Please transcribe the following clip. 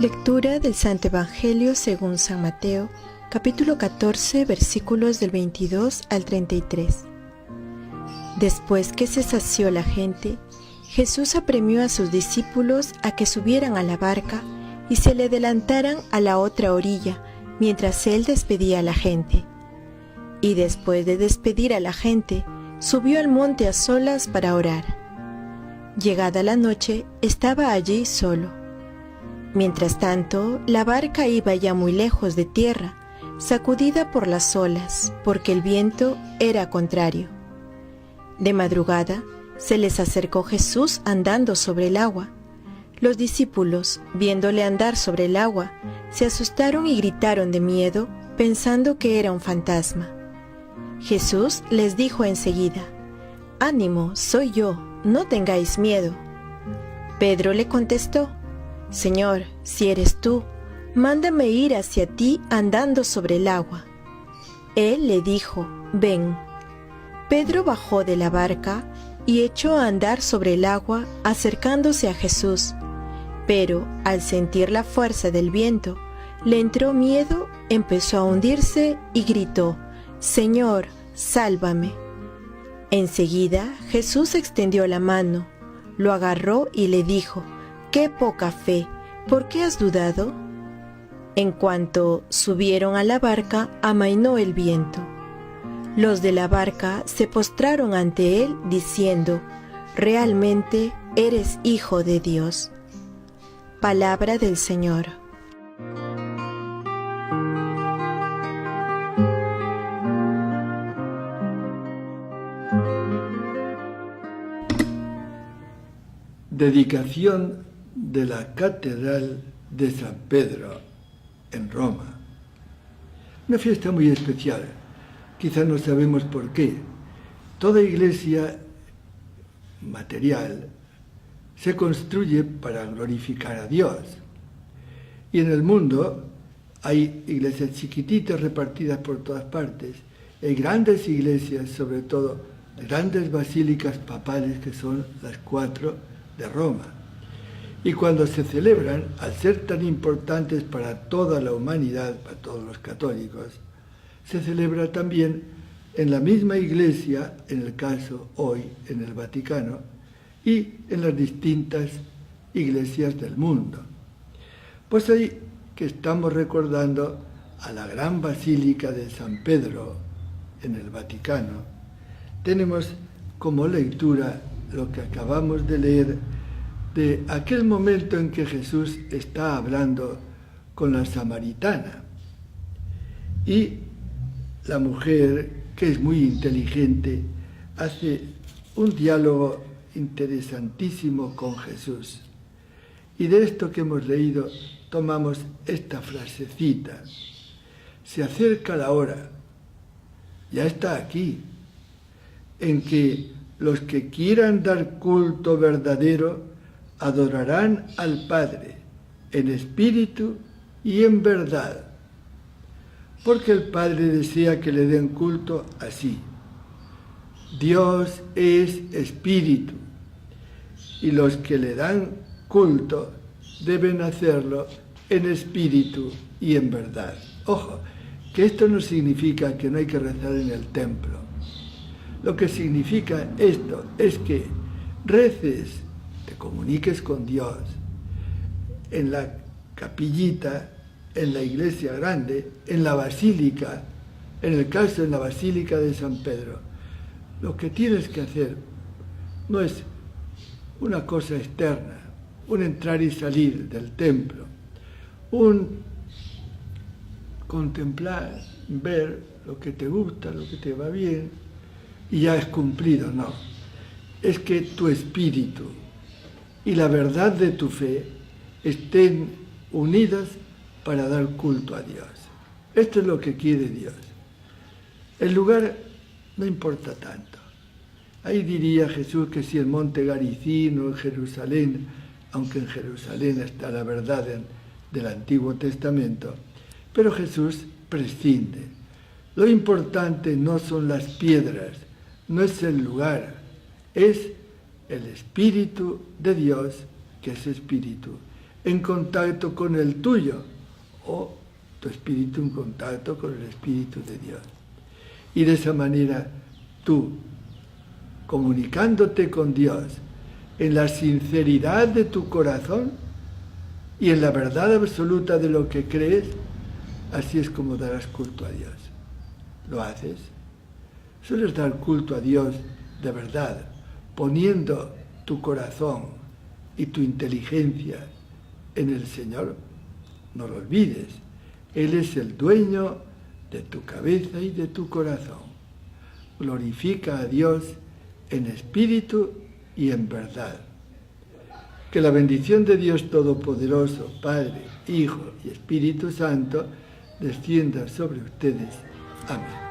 Lectura del Santo Evangelio según San Mateo, capítulo 14, versículos del 22 al 33. Después que se sació la gente, Jesús apremió a sus discípulos a que subieran a la barca y se le adelantaran a la otra orilla, mientras él despedía a la gente. Y después de despedir a la gente, subió al monte a solas para orar. Llegada la noche, estaba allí solo. Mientras tanto, la barca iba ya muy lejos de tierra, sacudida por las olas, porque el viento era contrario. De madrugada, se les acercó Jesús andando sobre el agua. Los discípulos, viéndole andar sobre el agua, se asustaron y gritaron de miedo, pensando que era un fantasma. Jesús les dijo enseguida: «Ánimo, soy yo, no tengáis miedo». Pedro le contestó: «Señor, si eres tú, mándame ir hacia ti andando sobre el agua». Él le dijo: «Ven». Pedro bajó de la barca y echó a andar sobre el agua acercándose a Jesús. Pero, al sentir la fuerza del viento, le entró miedo, empezó a hundirse y gritó: «Señor, sálvame». Enseguida Jesús extendió la mano, lo agarró y le dijo: «¡Qué poca fe! ¿Por qué has dudado?». En cuanto subieron a la barca, amainó el viento. Los de la barca se postraron ante él, diciendo: «Realmente eres Hijo de Dios». Palabra del Señor. Dedicación de la Catedral de San Pedro en Roma. Una fiesta muy especial. Quizá no sabemos por qué. Toda iglesia material se construye para glorificar a Dios. Y en el mundo hay iglesias chiquititas repartidas por todas partes. Hay grandes iglesias, sobre todo grandes basílicas papales, que son las 4 de Roma. Y cuando se celebran, al ser tan importantes para toda la humanidad, para todos los católicos, se celebra también en la misma iglesia, en el caso hoy en el Vaticano, y en las distintas iglesias del mundo. Pues ahí que estamos recordando a la gran basílica de San Pedro en el Vaticano, tenemos como lectura lo que acabamos de leer de aquel momento en que Jesús está hablando con la samaritana. Y la mujer, que es muy inteligente, hace un diálogo interesantísimo con Jesús. Y de esto que hemos leído tomamos esta frasecita: «Se acerca la hora, ya está aquí, en que los que quieran dar culto verdadero adorarán al Padre en espíritu y en verdad, porque el Padre desea que le den culto así. Dios es espíritu, y los que le dan culto deben hacerlo en espíritu y en verdad». Ojo, que esto no significa que no hay que rezar en el templo. Lo que significa esto es que reces, te comuniques con Dios en la capillita, en la iglesia grande, en la basílica, en el caso en la basílica de San Pedro. Lo que tienes que hacer no es una cosa externa, un entrar y salir del templo, un contemplar, ver lo que te gusta, lo que te va bien, y ya es cumplido. No, es que tu espíritu y la verdad de tu fe estén unidas para dar culto a Dios. Esto es lo que quiere Dios. El lugar no importa tanto. Ahí diría Jesús que si el monte Garicín o en Jerusalén, aunque en Jerusalén está la verdad del Antiguo Testamento, pero Jesús prescinde. Lo importante no son las piedras, no es el lugar, es el Espíritu de Dios, que es Espíritu. en contacto con el tuyo, o tu espíritu en contacto con el Espíritu de Dios. Y de esa manera tú, comunicándote con Dios en la sinceridad de tu corazón y en la verdad absoluta de lo que crees, así es como darás culto a Dios. ¿Lo haces? ¿Sueles dar culto a Dios de verdad, poniendo tu corazón y tu inteligencia en el Señor? No lo olvides, Él es el dueño de tu cabeza y de tu corazón. Glorifica a Dios en espíritu y en verdad. Que la bendición de Dios Todopoderoso, Padre, Hijo y Espíritu Santo, descienda sobre ustedes. Amén.